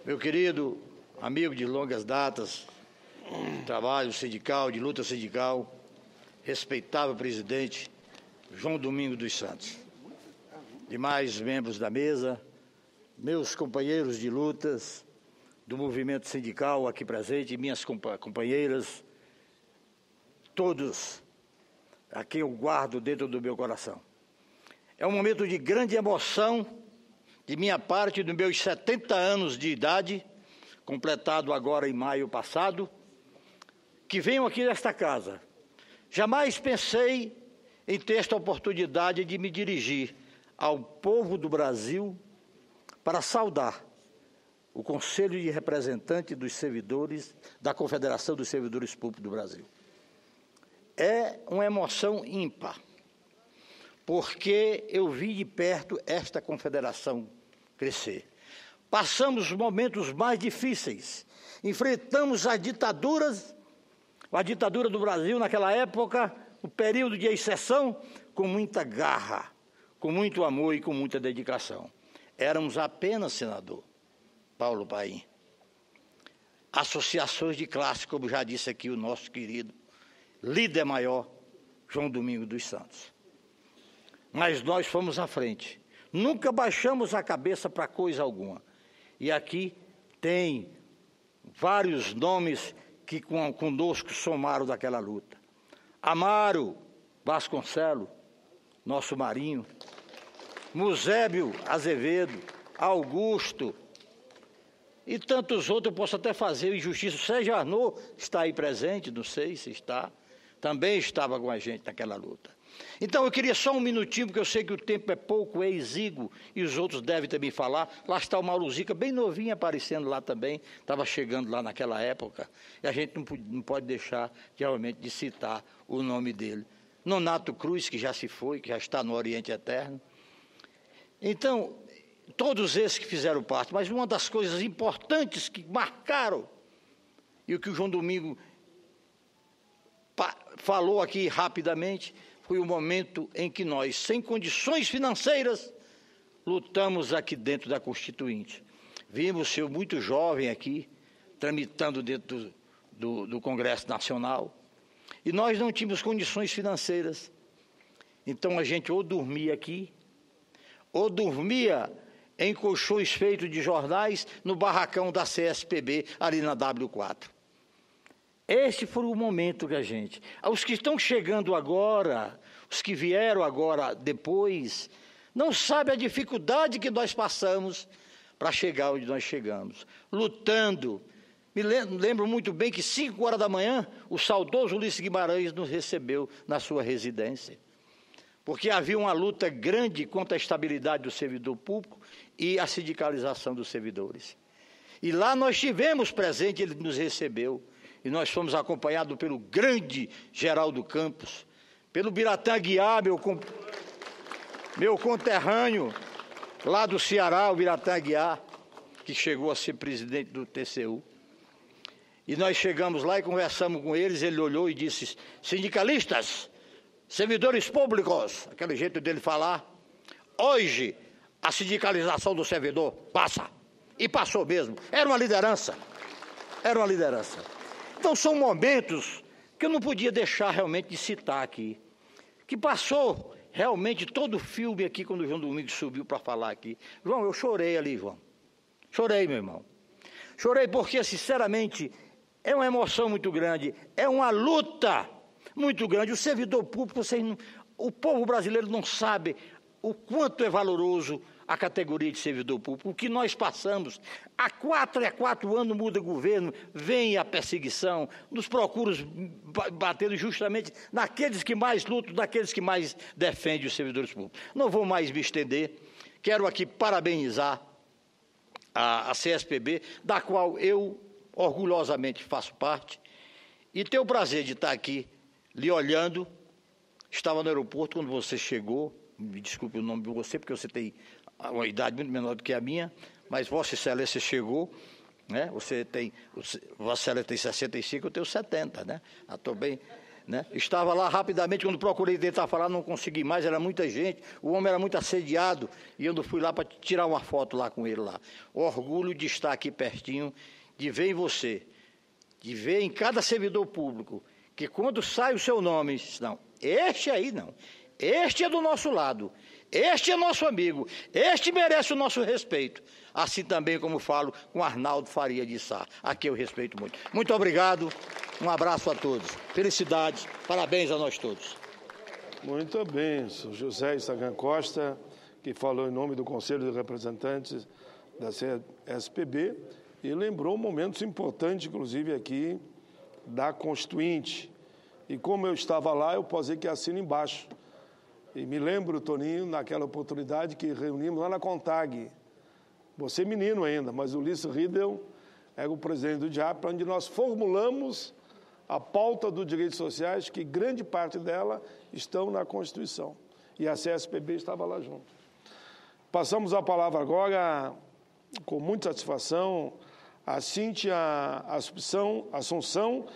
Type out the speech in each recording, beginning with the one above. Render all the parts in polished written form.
Meu querido amigo de longas datas, trabalho sindical, de luta sindical, respeitável presidente João Domingos dos Santos, demais membros da mesa, meus companheiros de lutas do movimento sindical aqui presente, minhas companheiras, todos a quem eu guardo dentro do meu coração. É um momento de grande emoção de minha parte, dos meus 70 anos de idade, completado agora em maio passado, que venho aqui nesta casa. Jamais pensei em ter esta oportunidade de me dirigir ao povo do Brasil para saudar o Conselho de Representantes dos Servidores da Confederação dos Servidores Públicos do Brasil. É uma emoção ímpar, porque eu vi de perto esta confederação crescer. Passamos os momentos mais difíceis, enfrentamos as ditaduras, a ditadura do Brasil naquela época, o período de exceção, com muita garra, com muito amor e com muita dedicação. Éramos apenas, senador Paulo Paim, associações de classe, como já disse aqui o nosso querido líder maior, João Domingos dos Santos. Mas nós fomos à frente, nunca baixamos a cabeça para coisa alguma. E aqui tem vários nomes que conosco somaram daquela luta. Amaro Vasconcelos, nosso Marinho, Musébio Azevedo, Augusto e tantos outros. Eu posso até fazer injustiça. Sérgio Arnaud está aí presente, não sei se está, também estava com a gente naquela luta. Então eu queria só um minutinho, porque eu sei que o tempo é pouco, é exíguo, e os outros devem também falar. Lá está o Mauro Zica, bem novinho, aparecendo lá também, estava chegando lá naquela época, e a gente não pode deixar realmente de citar o nome dele. Nonato Cruz, que já se foi, que já está no Oriente Eterno. Então, todos esses que fizeram parte, mas uma das coisas importantes que marcaram, e o que o João Domingo falou aqui rapidamente, foi o momento em que nós, sem condições financeiras, lutamos aqui dentro da Constituinte. Vimos o senhor muito jovem aqui, tramitando dentro do Congresso Nacional, e nós não tínhamos condições financeiras. Então a gente ou dormia aqui, ou dormia em colchões feitos de jornais no barracão da CSPB, ali na W4. Este foi o momento que a gente... Os que estão chegando agora, os que vieram agora depois, não sabem a dificuldade que nós passamos para chegar onde nós chegamos. Lutando. Me lembro muito bem que 5 horas da manhã, o saudoso Ulisses Guimarães nos recebeu na sua residência. Porque havia uma luta grande contra a estabilidade do servidor público e a sindicalização dos servidores. E lá nós tivemos presente, ele nos recebeu. E nós fomos acompanhados pelo grande Geraldo Campos, pelo Biratã Aguiar, meu conterrâneo, lá do Ceará, o Biratã Aguiar, que chegou a ser presidente do TCU. E nós chegamos lá e conversamos com eles, ele olhou e disse: sindicalistas, servidores públicos, aquele jeito dele falar, hoje a sindicalização do servidor passa. E passou mesmo, era uma liderança, era uma liderança. Então, são momentos que eu não podia deixar realmente de citar aqui, que passou realmente todo o filme aqui, quando o João Domingos subiu para falar aqui. João, eu chorei ali, João. Chorei, meu irmão. Chorei porque, sinceramente, é uma emoção muito grande, é uma luta muito grande. O servidor público, o povo brasileiro não sabe o quanto é valoroso a categoria de servidor público. O que nós passamos, há 4 anos muda governo, vem a perseguição, nos procuram bater justamente naqueles que mais lutam, naqueles que mais defendem os servidores públicos. Não vou mais me estender, quero aqui parabenizar a CSPB, da qual eu orgulhosamente faço parte, e tenho o prazer de estar aqui lhe olhando. Estava no aeroporto quando você chegou, me desculpe o nome de você, porque você tem uma idade muito menor do que a minha, mas Vossa Excelência chegou, né? Vossa Excelência tem 65, eu tenho 70, né? Estou bem, né? Estava lá rapidamente, quando procurei tentar falar, não consegui mais, era muita gente, o homem era muito assediado, e eu não fui lá para tirar uma foto lá com ele lá. Orgulho de estar aqui pertinho, de ver em você, de ver em cada servidor público, que quando sai o seu nome, não, este aí não, este é do nosso lado, este é nosso amigo, este merece o nosso respeito. Assim também como falo com Arnaldo Faria de Sá, aqui eu respeito muito. Muito obrigado, um abraço a todos, felicidades, parabéns a nós todos. Muito bem, Sr. José Instagram Costa, que falou em nome do Conselho de Representantes da CSPB e lembrou momentos importantes, inclusive aqui, da Constituinte. E como eu estava lá, eu posso dizer que assino embaixo. E me lembro, Toninho, naquela oportunidade que reunimos lá na CONTAG. Você menino ainda, mas o Ulisses Riedel era o presidente do DIAP, onde nós formulamos a pauta dos direitos sociais, que grande parte dela estão na Constituição. E a CSPB estava lá junto. Passamos a palavra agora, com muita satisfação, a Cíntia Assunção,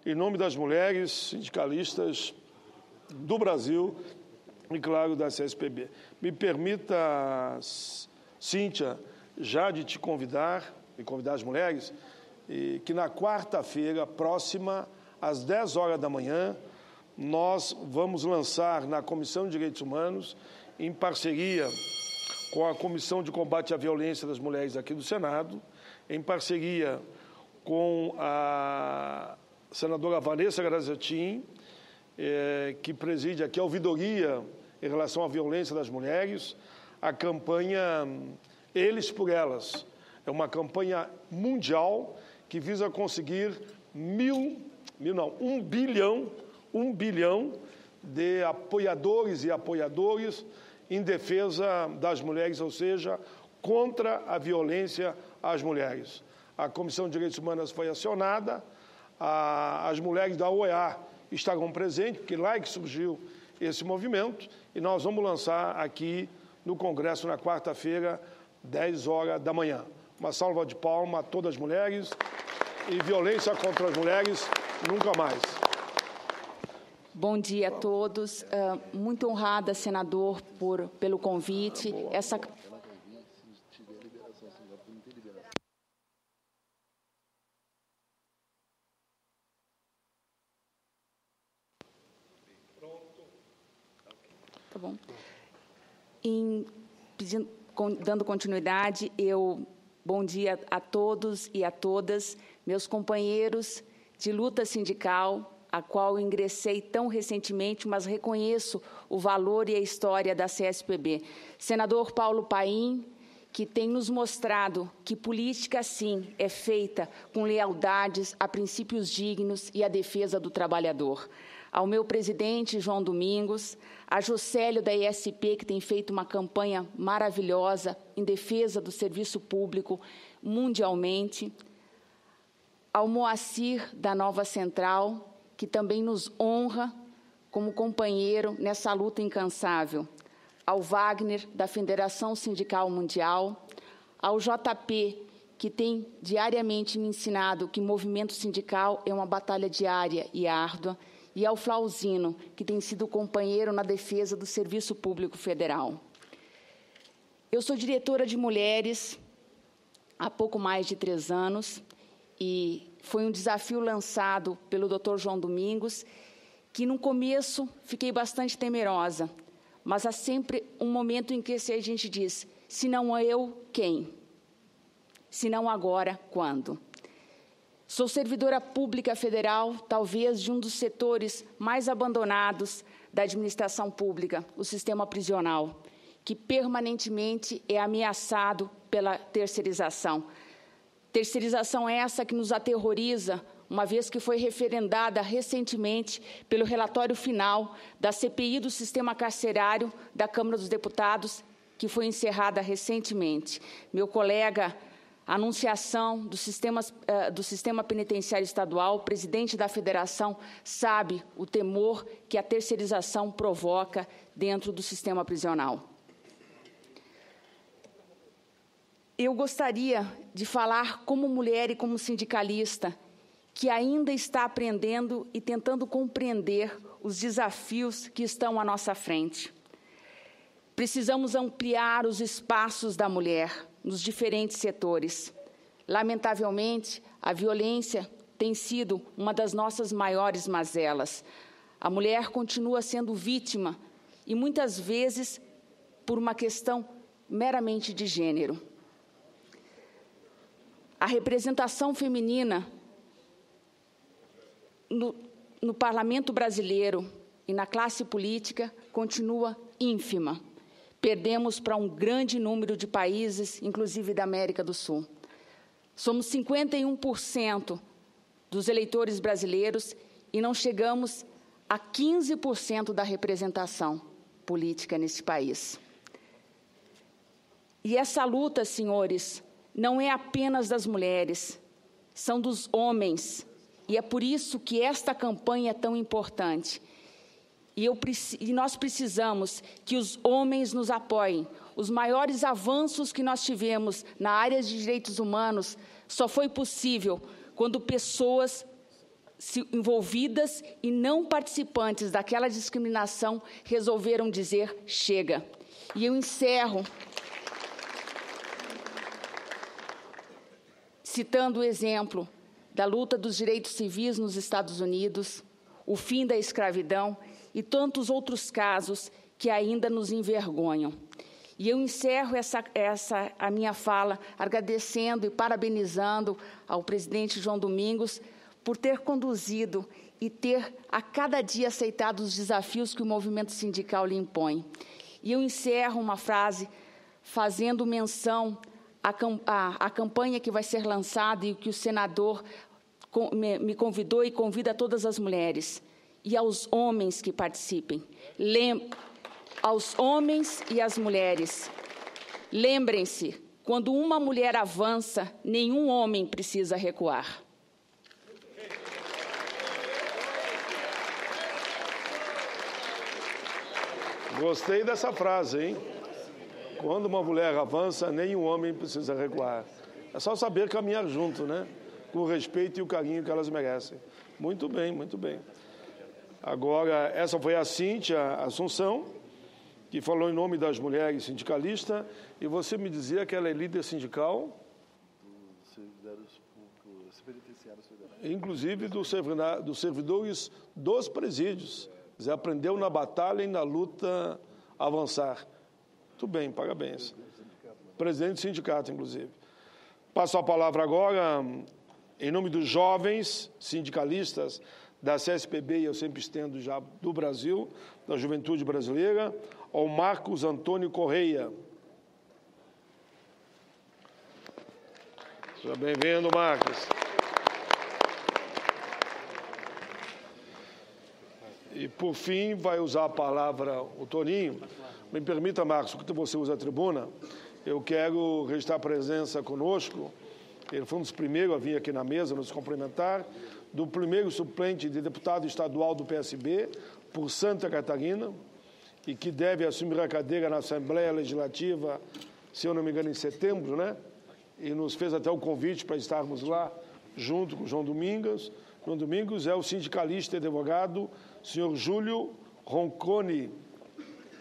em nome das mulheres sindicalistas do Brasil e, claro, da CSPB. Me permita, Cíntia, já de te convidar, e convidar as mulheres, que na quarta-feira próxima, às 10 horas da manhã, nós vamos lançar na Comissão de Direitos Humanos, em parceria com a Comissão de Combate à Violência das Mulheres aqui do Senado, em parceria com a senadora Vanessa Graziatin, que preside aqui a ouvidoria em relação à violência das mulheres, a campanha Eles por Elas. É uma campanha mundial que visa conseguir 1 bilhão de apoiadores e apoiadores em defesa das mulheres, ou seja, contra a violência às mulheres. A Comissão de Direitos Humanos foi acionada, as mulheres da OEA estarão presentes, porque lá é que surgiu esse movimento, e nós vamos lançar aqui no Congresso na quarta-feira, 10 horas da manhã. Uma salva de palmas a todas as mulheres e violência contra as mulheres nunca mais. Bom dia a todos. Muito honrada, senador, pelo convite. Tá bom. Dando continuidade, bom dia a todos e a todas, meus companheiros de luta sindical, a qual ingressei tão recentemente, mas reconheço o valor e a história da CSPB. Senador Paulo Paim, que tem nos mostrado que política, sim, é feita com lealdades a princípios dignos e a defesa do trabalhador. Ao meu presidente, João Domingos, a Juscelio da ESP, que tem feito uma campanha maravilhosa em defesa do serviço público mundialmente, ao Moacir da Nova Central, que também nos honra como companheiro nessa luta incansável, ao Wagner, da Federação Sindical Mundial, ao JP, que tem diariamente me ensinado que movimento sindical é uma batalha diária e árdua, e ao Flauzino, que tem sido companheiro na defesa do Serviço Público Federal. Eu sou diretora de mulheres há pouco mais de 3 anos, e foi um desafio lançado pelo Dr. João Domingos, que no começo fiquei bastante temerosa, mas há sempre um momento em que a gente diz, se não eu, quem? Se não agora, quando? Sou servidora pública federal, talvez de um dos setores mais abandonados da administração pública, o sistema prisional, que permanentemente é ameaçado pela terceirização. Terceirização essa que nos aterroriza, uma vez que foi referendada recentemente pelo relatório final da CPI do sistema carcerário da Câmara dos Deputados, que foi encerrada recentemente. Meu colega Anunciação do Sistema Penitenciário Estadual, presidente da Federação, sabe o temor que a terceirização provoca dentro do sistema prisional. Eu gostaria de falar como mulher e como sindicalista que ainda está aprendendo e tentando compreender os desafios que estão à nossa frente. Precisamos ampliar os espaços da mulher nos diferentes setores. Lamentavelmente, a violência tem sido uma das nossas maiores mazelas. A mulher continua sendo vítima e, muitas vezes, por uma questão meramente de gênero. A representação feminina no parlamento brasileiro e na classe política continua ínfima. Perdemos para um grande número de países, inclusive da América do Sul. Somos 51% dos eleitores brasileiros e não chegamos a 15% da representação política nesse país. E essa luta, senhores, não é apenas das mulheres, são dos homens. E é por isso que esta campanha é tão importante. E nós precisamos que os homens nos apoiem. Os maiores avanços que nós tivemos na área de direitos humanos só foi possível quando pessoas envolvidas e não participantes daquela discriminação resolveram dizer chega. E eu encerro citando o exemplo da luta dos direitos civis nos Estados Unidos, o fim da escravidão e tantos outros casos que ainda nos envergonham. E eu encerro a minha fala agradecendo e parabenizando ao presidente João Domingos por ter conduzido e ter a cada dia aceitado os desafios que o movimento sindical lhe impõe. E eu encerro uma frase fazendo menção à campanha que vai ser lançada e que o senador me convidou e convida todas as mulheres e aos homens que participem. Aos homens e às mulheres, lembrem-se, quando uma mulher avança, nenhum homem precisa recuar. Gostei dessa frase, hein? Quando uma mulher avança, nenhum homem precisa recuar. É só saber caminhar junto, né? Com o respeito e o carinho que elas merecem. Muito bem, muito bem. Agora, essa foi a Cíntia Assunção, que falou em nome das mulheres sindicalistas, e você me dizia que ela é líder sindical? Inclusive dos servidores dos presídios. Quer dizer, aprendeu na batalha e na luta avançar. Muito bem, parabéns. Presidente do sindicato, inclusive. Passo a palavra agora, em nome dos jovens sindicalistas da CSPB, e eu sempre estendo já do Brasil, da juventude brasileira, ao Marcos Antônio Correia. Seja bem-vindo, Marcos. E, por fim, vai usar a palavra o Toninho. Me permita, Marcos, que você usa a tribuna, eu quero registrar a presença conosco, ele foi um dos primeiros a vir aqui na mesa nos cumprimentar, do primeiro suplente de deputado estadual do PSB por Santa Catarina, e que deve assumir a cadeira na Assembleia Legislativa, se eu não me engano, em setembro, né? E nos fez até o convite para estarmos lá junto com o João Domingos. João Domingos é o sindicalista e advogado, senhor Júlio Ronconi.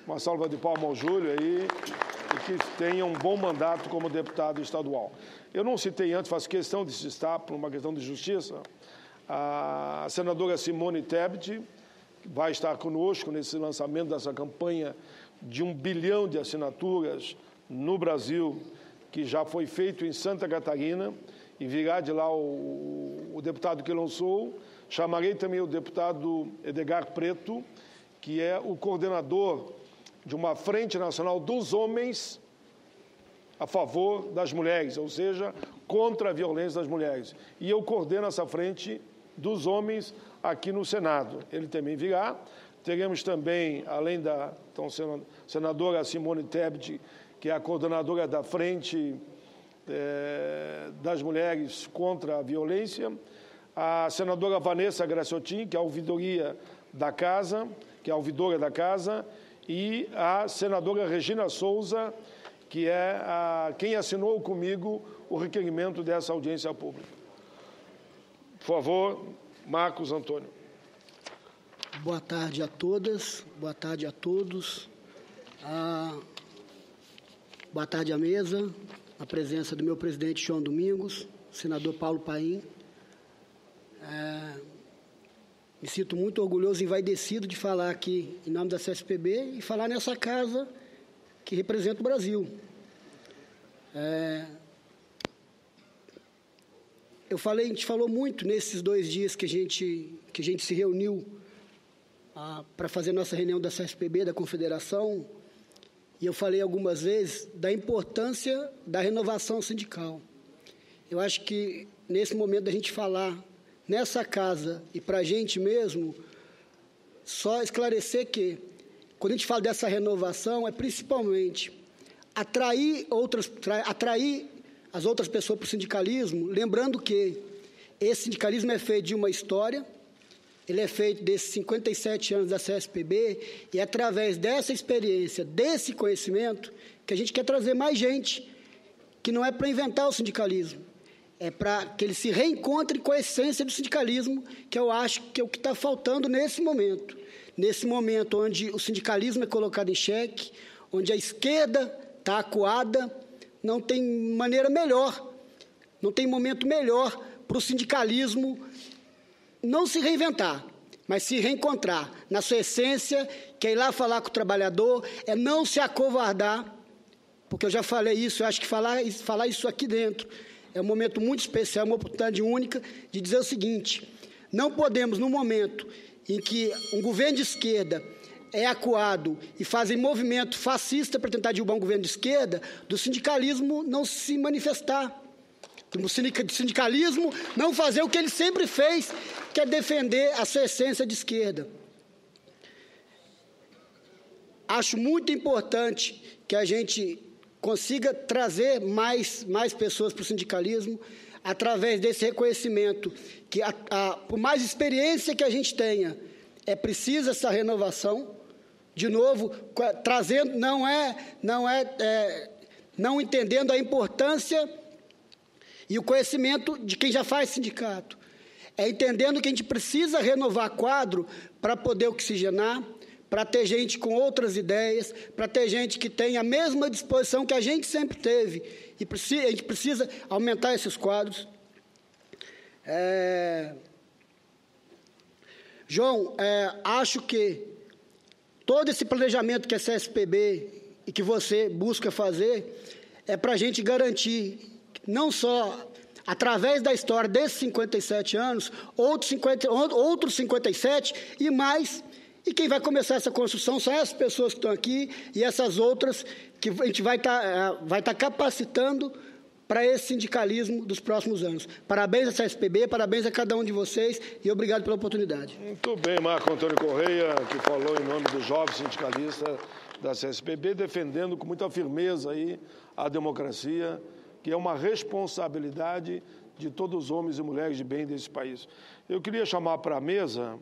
Uma salva de palmas ao Júlio aí, e que tenha um bom mandato como deputado estadual. Eu não citei antes, faço questão de citar, por uma questão de justiça, a senadora Simone Tebet, que vai estar conosco nesse lançamento dessa campanha de 1 bilhão de assinaturas no Brasil, que já foi feito em Santa Catarina, e virá de lá o deputado que lançou. Chamarei também o deputado Edgar Preto, que é o coordenador de uma Frente Nacional dos Homens a favor das mulheres, ou seja, contra a violência das mulheres. E eu coordeno essa Frente dos Homens aqui no Senado. Ele também virá. Teremos também, além da senadora Simone Tebet, que é a coordenadora da Frente das Mulheres contra a Violência, a senadora Vanessa Graciotin, que é a ouvidoria da Casa, e a senadora Regina Souza, que é quem assinou comigo o requerimento dessa audiência pública. Por favor, Marcos Antônio. Boa tarde a todas, boa tarde a todos. Boa tarde à mesa, a presença do meu presidente João Domingos, senador Paulo Paim. Me sinto muito orgulhoso e envaidecido de falar aqui em nome da CSPB e falar nessa casa que representa o Brasil. A gente falou muito nesses 2 dias que a gente se reuniu para fazer nossa reunião da CSPB, da Confederação, e eu falei algumas vezes da importância da renovação sindical. Eu acho que, nesse momento da gente falar nessa casa e para a gente mesmo, só esclarecer que, quando a gente fala dessa renovação, é principalmente atrair as outras pessoas para o sindicalismo, lembrando que esse sindicalismo é feito de uma história, ele é feito desses 57 anos da CSPB, e é através dessa experiência, desse conhecimento, que a gente quer trazer mais gente, que não é para inventar o sindicalismo, é para que eles se reencontrem com a essência do sindicalismo, que eu acho que é o que está faltando nesse momento onde o sindicalismo é colocado em xeque, onde a esquerda está acuada. Não tem maneira melhor, não tem momento melhor para o sindicalismo não se reinventar, mas se reencontrar na sua essência, que é ir lá falar com o trabalhador, é não se acovardar, porque eu já falei isso, eu acho que falar isso aqui dentro é um momento muito especial, uma oportunidade única de dizer o seguinte: não podemos, no momento em que um governo de esquerda é acuado e fazem movimento fascista para tentar derrubar um governo de esquerda, do sindicalismo não se manifestar, do sindicalismo não fazer o que ele sempre fez, que é defender a sua essência de esquerda. Acho muito importante que a gente consiga trazer mais pessoas para o sindicalismo, através desse reconhecimento que, por mais experiência que a gente tenha, é precisa essa renovação. De novo, trazendo, não entendendo a importância e o conhecimento de quem já faz sindicato. É entendendo que a gente precisa renovar quadro para poder oxigenar, para ter gente com outras ideias, para ter gente que tem a mesma disposição que a gente sempre teve. E a gente precisa aumentar esses quadros. João, acho que todo esse planejamento que a CSPB e que você busca fazer é para a gente garantir, não só através da história desses 57 anos, outros 57 e mais, e quem vai começar essa construção são essas pessoas que estão aqui e essas outras que a gente vai estar capacitando para esse sindicalismo dos próximos anos. Parabéns à CSPB, parabéns a cada um de vocês e obrigado pela oportunidade. Muito bem, Marco Antônio Correia, que falou em nome dos jovens sindicalistas da CSPB, defendendo com muita firmeza aí a democracia, que é uma responsabilidade de todos os homens e mulheres de bem desse país. Eu queria chamar para a mesa,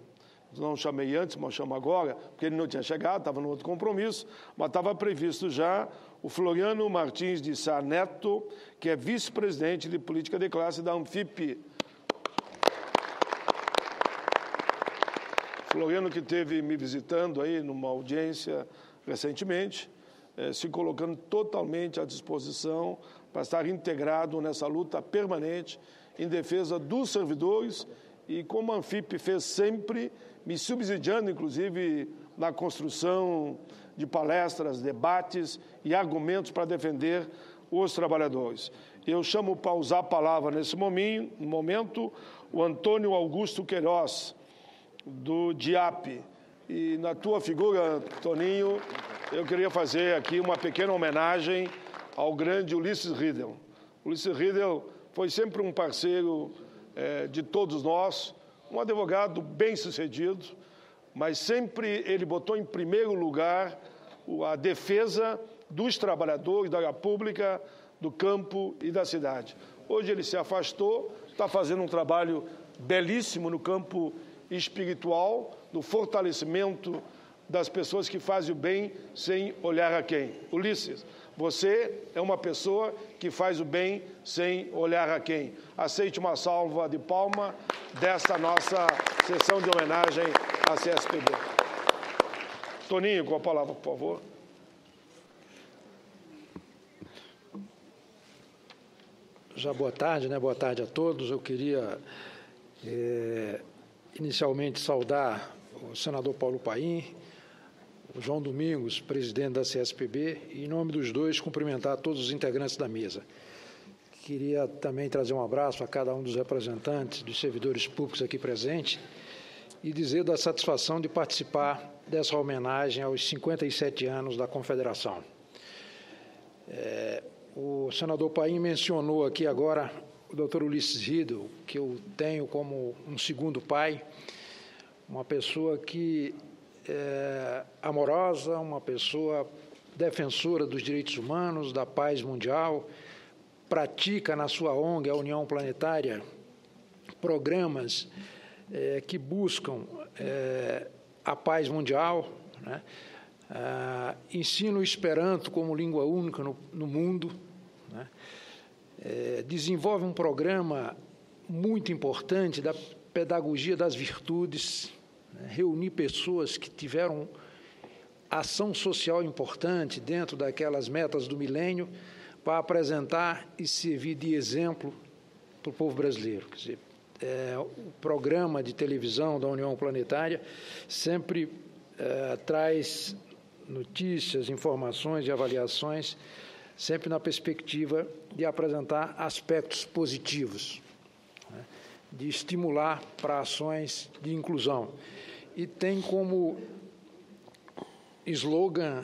não chamei antes, mas chamo agora, porque ele não tinha chegado, estava no outro compromisso, mas estava previsto já o Floriano Martins de Sá Neto, que é vice-presidente de política de classe da Anfip. Floriano, que esteve me visitando aí numa audiência recentemente, se colocando totalmente à disposição para estar integrado nessa luta permanente em defesa dos servidores e, como a Anfip fez sempre, me subsidiando, inclusive, na construção de palestras, debates e argumentos para defender os trabalhadores. Eu chamo para usar a palavra nesse momento o Antônio Augusto Queiroz, do DIAP. E na tua figura, Toninho, eu queria fazer aqui uma pequena homenagem ao grande Ulisses Riedel. Ulisses Riedel foi sempre um parceiro de todos nós, um advogado bem-sucedido, mas sempre ele botou em primeiro lugar a defesa dos trabalhadores da República, do campo e da cidade. Hoje ele se afastou, está fazendo um trabalho belíssimo no campo espiritual, no fortalecimento das pessoas que fazem o bem sem olhar a quem. Ulisses, Você é uma pessoa que faz o bem sem olhar a quem. Aceite uma salva de palma desta nossa sessão de homenagem à CSPB. Toninho, com a palavra, por favor. Já boa tarde, né? Boa tarde a todos. Eu queria inicialmente saudar o senador Paulo Paim, o João Domingos, presidente da CSPB, e, em nome dos dois, cumprimentar todos os integrantes da mesa. Queria também trazer um abraço a cada um dos representantes, dos servidores públicos aqui presentes, e dizer da satisfação de participar dessa homenagem aos 57 anos da Confederação. O senador Paim mencionou aqui agora o doutor Ulisses Riedel, que eu tenho como um segundo pai, uma pessoa que é amorosa, uma pessoa defensora dos direitos humanos, da paz mundial, pratica na sua ONG, a União Planetária, programas que buscam a paz mundial, né? Ensina o Esperanto como língua única no mundo, né? Desenvolve um programa muito importante da pedagogia das virtudes, né? Reunir pessoas que tiveram ação social importante dentro daquelas metas do milênio para apresentar e servir de exemplo para o povo brasileiro. Quer dizer, o programa de televisão da União Planetária sempre traz notícias, informações e avaliações, sempre na perspectiva de apresentar aspectos positivos, né, de estimular para ações de inclusão. E tem como slogan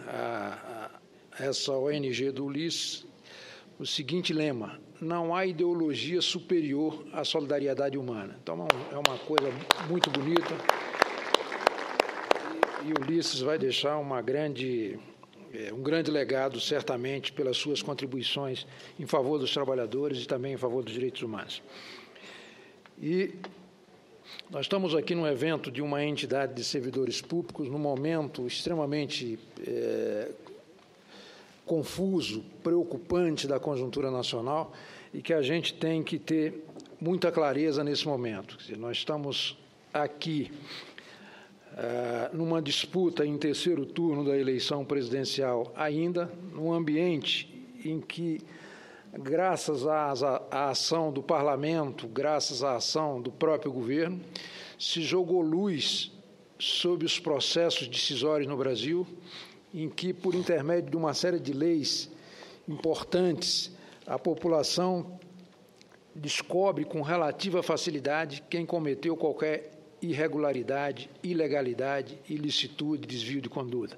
essa ONG do Ulisses o seguinte lema: não há ideologia superior à solidariedade humana. Então, é uma coisa muito bonita. E Ulisses vai deixar um grande legado, certamente, pelas suas contribuições em favor dos trabalhadores e também em favor dos direitos humanos. E nós estamos aqui num evento de uma entidade de servidores públicos, num momento extremamente confuso, preocupante da conjuntura nacional, e que a gente tem que ter muita clareza nesse momento. Quer dizer, nós estamos aqui numa disputa em terceiro turno da eleição presidencial ainda, num ambiente em que, graças à ação do parlamento, graças à ação do próprio governo, se jogou luz sobre os processos decisórios no Brasil, em que, por intermédio de uma série de leis importantes, a população descobre com relativa facilidade quem cometeu qualquer irregularidade, ilegalidade, ilicitude, desvio de conduta.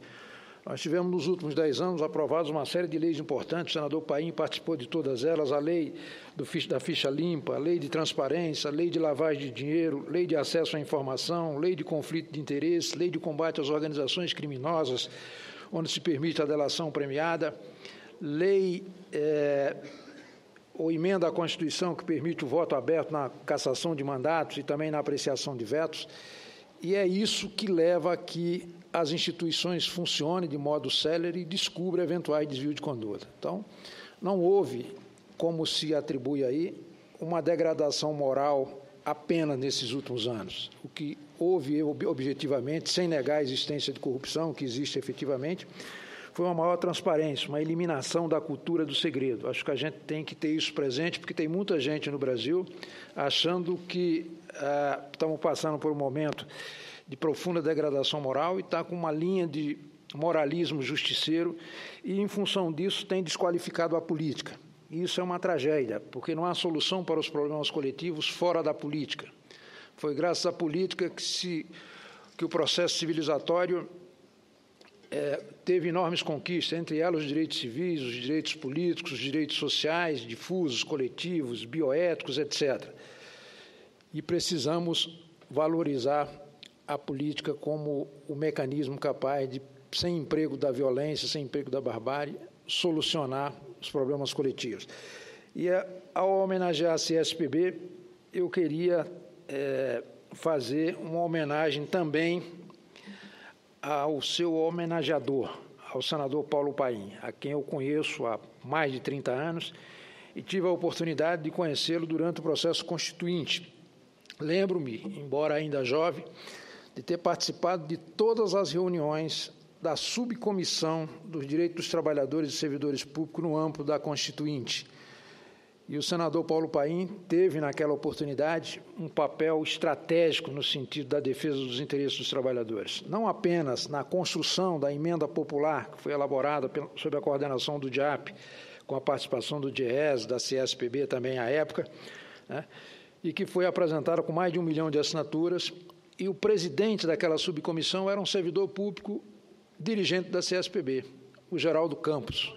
Nós tivemos, nos últimos 10 anos, aprovados uma série de leis importantes, o senador Paim participou de todas elas, a lei da ficha limpa, a lei de transparência, a lei de lavagem de dinheiro, lei de acesso à informação, lei de conflito de interesse, lei de combate às organizações criminosas, onde se permite a delação premiada, lei ou emenda à Constituição que permite o voto aberto na cassação de mandatos e também na apreciação de vetos, e é isso que leva a que as instituições funcionem de modo célere e descubram eventuais desvios de conduta. Então, não houve, como se atribui aí, uma degradação moral apenas nesses últimos anos. O que houve objetivamente, sem negar a existência de corrupção, que existe efetivamente, foi uma maior transparência, uma eliminação da cultura do segredo. Acho que a gente tem que ter isso presente, porque tem muita gente no Brasil achando que estamos passando por um momento de profunda degradação moral e está com uma linha de moralismo justiceiro e, em função disso, tem desqualificado a política. E isso é uma tragédia, porque não há solução para os problemas coletivos fora da política. Foi graças à política que o processo civilizatório teve enormes conquistas, entre elas os direitos civis, os direitos políticos, os direitos sociais, difusos, coletivos, bioéticos, etc. E precisamos valorizar a política como o mecanismo capaz de, sem emprego da violência, sem emprego da barbárie, solucionar os problemas coletivos. E, ao homenagear a CSPB, eu queria fazer uma homenagem também ao seu homenageador, ao senador Paulo Paim, a quem eu conheço há mais de 30 anos e tive a oportunidade de conhecê-lo durante o processo constituinte. Lembro-me, embora ainda jovem, de ter participado de todas as reuniões da subcomissão dos direitos dos trabalhadores e servidores públicos no âmbito da Constituinte. E o senador Paulo Paim teve, naquela oportunidade, um papel estratégico no sentido da defesa dos interesses dos trabalhadores, não apenas na construção da emenda popular, que foi elaborada sob a coordenação do DIAP, com a participação do DIEES, da CSPB também à época, né, e que foi apresentada com mais de 1 milhão de assinaturas, e o presidente daquela subcomissão era um servidor público dirigente da CSPB, o Geraldo Campos.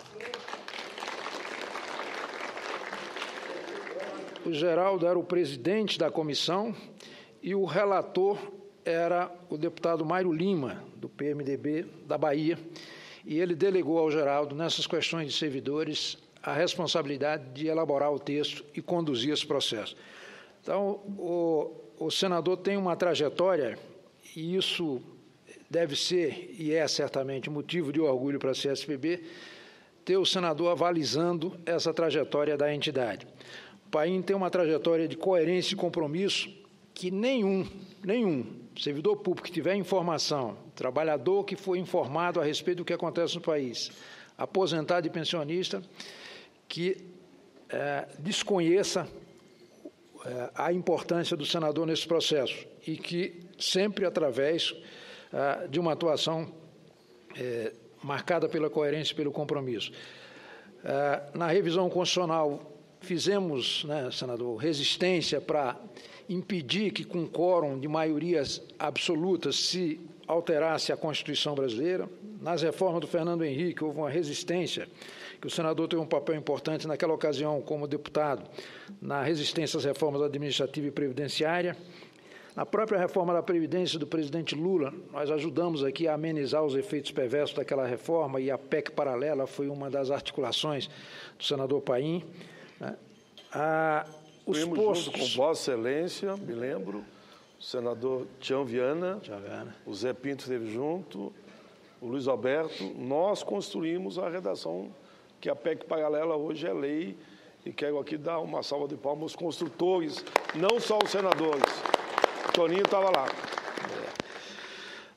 O Geraldo era o presidente da comissão e o relator era o deputado Mário Lima, do PMDB da Bahia, e ele delegou ao Geraldo, nessas questões de servidores, a responsabilidade de elaborar o texto e conduzir esse processo. Então, o senador tem uma trajetória, e isso deve ser, e é certamente, motivo de orgulho para a CSPB, ter o senador avalizando essa trajetória da entidade. O Paim tem uma trajetória de coerência e compromisso que nenhum servidor público que tiver informação, trabalhador que foi informado a respeito do que acontece no país, aposentado e pensionista, que desconheça a importância do senador nesse processo e que sempre através de uma atuação marcada pela coerência e pelo compromisso. Na revisão constitucional, fizemos, senador, resistência para impedir que, com quórum de maiorias absolutas, se alterasse a Constituição brasileira. Nas reformas do Fernando Henrique, houve uma resistência, que o senador teve um papel importante naquela ocasião como deputado, na resistência às reformas administrativa e previdenciária. Na própria reforma da Previdência do presidente Lula, nós ajudamos aqui a amenizar os efeitos perversos daquela reforma, e a PEC paralela foi uma das articulações do senador Paim. Os postos... junto com Vossa Excelência, me lembro, o senador Tião Viana, o Zé Pinto esteve junto, o Luiz Alberto, nós construímos a redação que a PEC paralela hoje é lei, e quero aqui dar uma salva de palmas aos construtores, não só os senadores. O Toninho estava lá.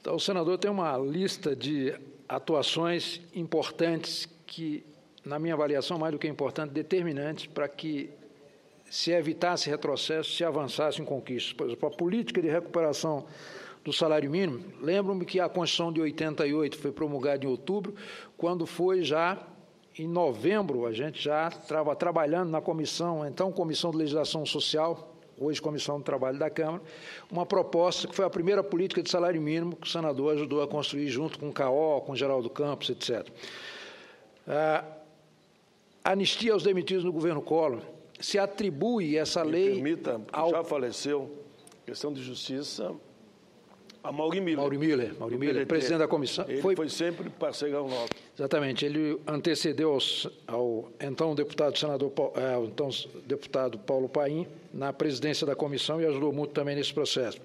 Então, o senador tem uma lista de atuações importantes que, na minha avaliação, mais do que importante, determinantes para que se evitasse retrocesso, se avançasse em conquistas. Por exemplo, a política de recuperação do salário mínimo, lembro-me que a Constituição de 88 foi promulgada em outubro, quando foi já em novembro, a gente já estava trabalhando na comissão, então Comissão de Legislação Social, hoje Comissão do Trabalho da Câmara, uma proposta que foi a primeira política de salário mínimo que o senador ajudou a construir junto com o CAO, com o Geraldo Campos, etc. Anistia aos demitidos no governo Collor, se atribui essa lei... Permita, já faleceu, questão de justiça, a Mauri Miller. Mauri Miller, presidente da comissão. Ele foi sempre parceirão nosso. Exatamente, ele antecedeu ao então deputado deputado Paulo Paim na presidência da comissão e ajudou muito também nesse processo.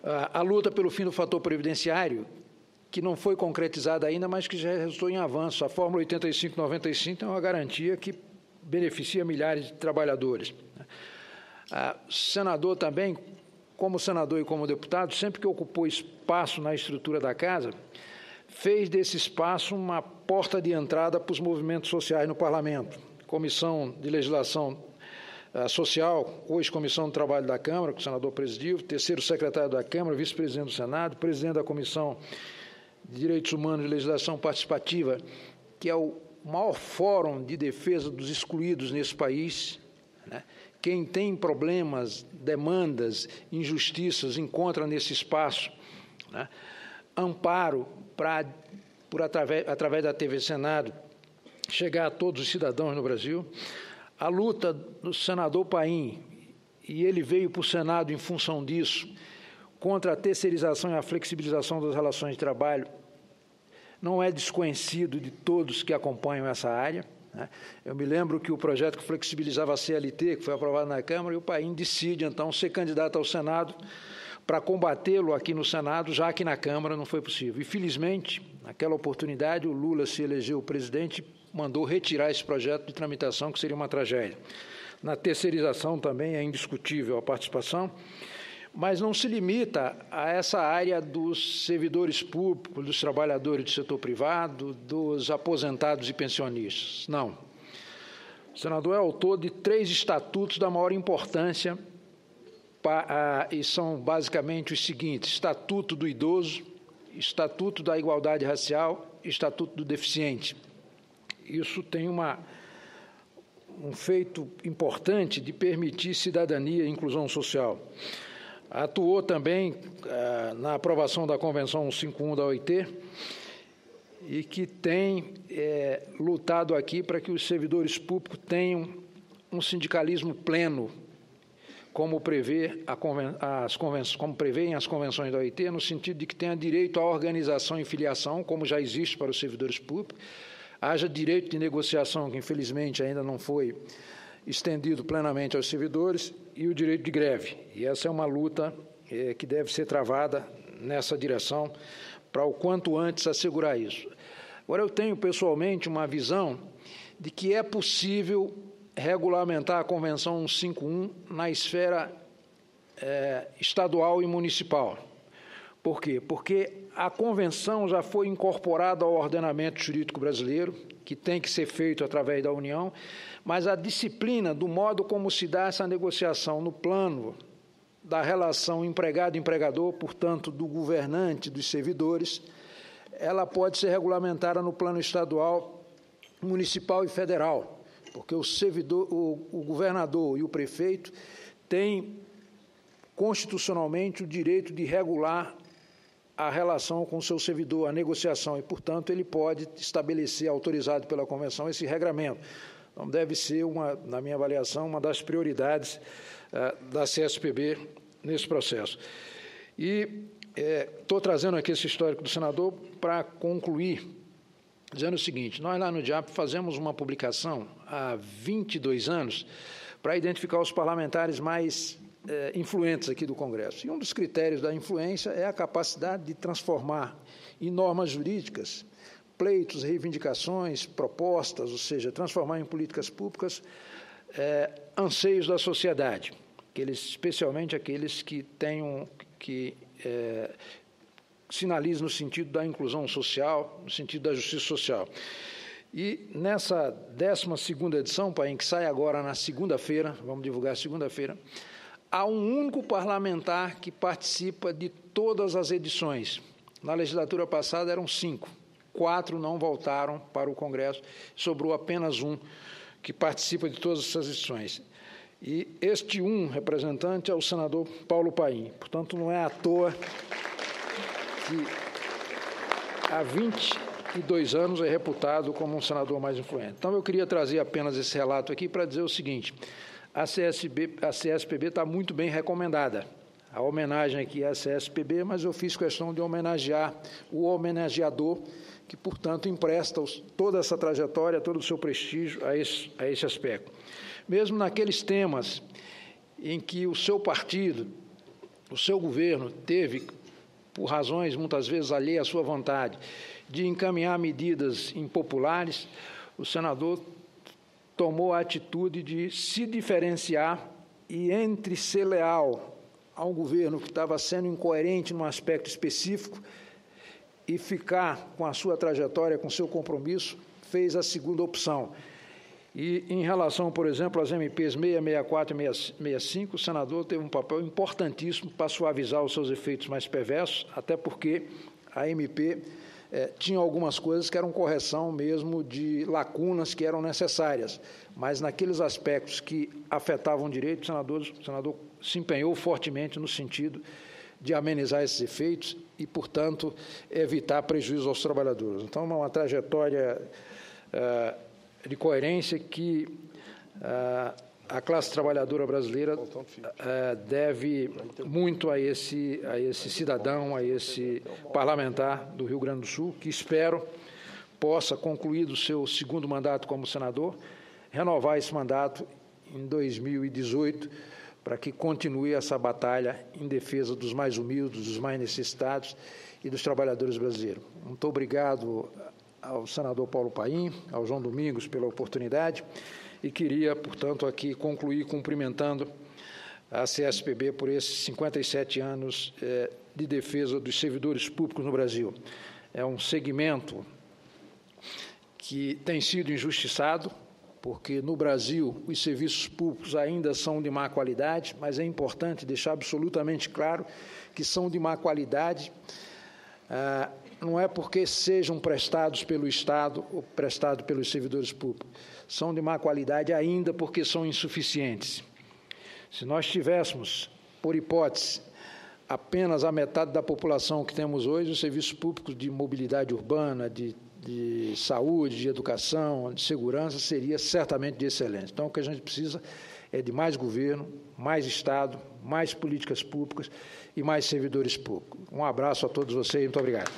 A luta pelo fim do fator previdenciário, que não foi concretizada ainda, mas que já resultou em avanço. A Fórmula 8595 é uma garantia que beneficia milhares de trabalhadores. O senador também, como senador e como deputado, sempre que ocupou espaço na estrutura da casa, fez desse espaço uma porta de entrada para os movimentos sociais no Parlamento. Comissão de Legislação Social, hoje Comissão do Trabalho da Câmara, que o senador presidiu, terceiro secretário da Câmara, vice-presidente do Senado, presidente da Comissão de Direitos Humanos e Legislação Participativa, que é o maior fórum de defesa dos excluídos nesse país, né? Quem tem problemas, demandas, injustiças, encontra nesse espaço, né, amparo para, através da TV Senado, chegar a todos os cidadãos no Brasil. A luta do senador Paim, e ele veio para o Senado em função disso, contra a terceirização e a flexibilização das relações de trabalho, não é desconhecido de todos que acompanham essa área. Eu me lembro que o projeto que flexibilizava a CLT, que foi aprovado na Câmara, e o Paim decide, então, ser candidato ao Senado para combatê-lo aqui no Senado, já que na Câmara não foi possível. E, felizmente, naquela oportunidade, o Lula se elegeu presidente e mandou retirar esse projeto de tramitação, que seria uma tragédia. Na terceirização também é indiscutível a participação, mas não se limita a essa área dos servidores públicos, dos trabalhadores do setor privado, dos aposentados e pensionistas. Não. O senador é autor de 3 estatutos da maior importância, e são basicamente os seguintes: Estatuto do Idoso, Estatuto da Igualdade Racial e Estatuto do Deficiente. Isso tem um feito importante de permitir cidadania e inclusão social. Atuou também na aprovação da Convenção 151 da OIT e que tem lutado aqui para que os servidores públicos tenham um sindicalismo pleno, como prevêem as convenções da OIT, no sentido de que tenha direito à organização e filiação, como já existe para os servidores públicos, haja direito de negociação, que infelizmente ainda não foi estendido plenamente aos servidores, e o direito de greve. E essa é uma luta que deve ser travada nessa direção para o quanto antes assegurar isso. Agora, eu tenho pessoalmente uma visão de que é possível regulamentar a Convenção 151 na esfera estadual e municipal. Por quê? Porque a Convenção já foi incorporada ao ordenamento jurídico brasileiro, que tem que ser feito através da União, mas a disciplina do modo como se dá essa negociação no plano da relação empregado-empregador, portanto, do governante, dos servidores, ela pode ser regulamentada no plano estadual, municipal e federal, porque o governador e o prefeito têm constitucionalmente o direito de regular a relação com o seu servidor, a negociação, e, portanto, ele pode estabelecer, autorizado pela Convenção, esse regramento. Então, deve ser, na minha avaliação, uma das prioridades da CSPB nesse processo. E estou trazendo aqui esse histórico do senador para concluir, dizendo o seguinte: nós lá no DIAP fazemos uma publicação há 22 anos para identificar os parlamentares mais influentes aqui do Congresso. E um dos critérios da influência é a capacidade de transformar em normas jurídicas pleitos, reivindicações, propostas, ou seja, transformar em políticas públicas anseios da sociedade, especialmente aqueles que sinalizam no sentido da inclusão social, no sentido da justiça social. E nessa 12ª edição, Paim, que sai agora na segunda-feira, vamos divulgar segunda-feira, há um único parlamentar que participa de todas as edições. Na legislatura passada eram 5, 4 não voltaram para o Congresso, sobrou apenas um que participa de todas essas edições. E este representante é o senador Paulo Paim. Portanto, não é à toa que há 22 anos é reputado como um senador mais influente. Então, eu queria trazer apenas esse relato aqui para dizer o seguinte: a CSPB está muito bem recomendada. A homenagem aqui é à CSPB, mas eu fiz questão de homenagear o homenageador, que, portanto, empresta toda essa trajetória, todo o seu prestígio a esse aspecto. Mesmo naqueles temas em que o seu partido, o seu governo, teve, por razões muitas vezes alheias à sua vontade, de encaminhar medidas impopulares, o senador tomou a atitude de se diferenciar e, entre ser leal a um governo que estava sendo incoerente num aspecto específico e ficar com a sua trajetória, com o seu compromisso, fez a segunda opção. E, em relação, por exemplo, às MPs 664 e 665, o senador teve um papel importantíssimo para suavizar os seus efeitos mais perversos, até porque a MP tinha algumas coisas que eram correção mesmo de lacunas que eram necessárias, mas naqueles aspectos que afetavam o direito, o senador se empenhou fortemente no sentido de amenizar esses efeitos e, portanto, evitar prejuízo aos trabalhadores. Então, é uma trajetória de coerência que a classe trabalhadora brasileira deve muito a esse cidadão, a esse parlamentar do Rio Grande do Sul, que espero possa, concluído o seu segundo mandato como senador, renovar esse mandato em 2018, para que continue essa batalha em defesa dos mais humildes, dos mais necessitados e dos trabalhadores brasileiros. Muito obrigado ao senador Paulo Paim, ao João Domingos pela oportunidade e queria, portanto, aqui concluir cumprimentando a CSPB por esses 57 anos de defesa dos servidores públicos no Brasil. É um segmento que tem sido injustiçado, porque no Brasil os serviços públicos ainda são de má qualidade, mas é importante deixar absolutamente claro que são de má qualidade, não é porque sejam prestados pelo Estado ou prestados pelos servidores públicos, são de má qualidade ainda porque são insuficientes. Se nós tivéssemos, por hipótese, apenas a metade da população que temos hoje, os serviços públicos de mobilidade urbana, de saúde, de educação, de segurança, seria certamente de excelência. Então, o que a gente precisa é de mais governo, mais Estado, mais políticas públicas e mais servidores públicos. Um abraço a todos vocês e muito obrigado.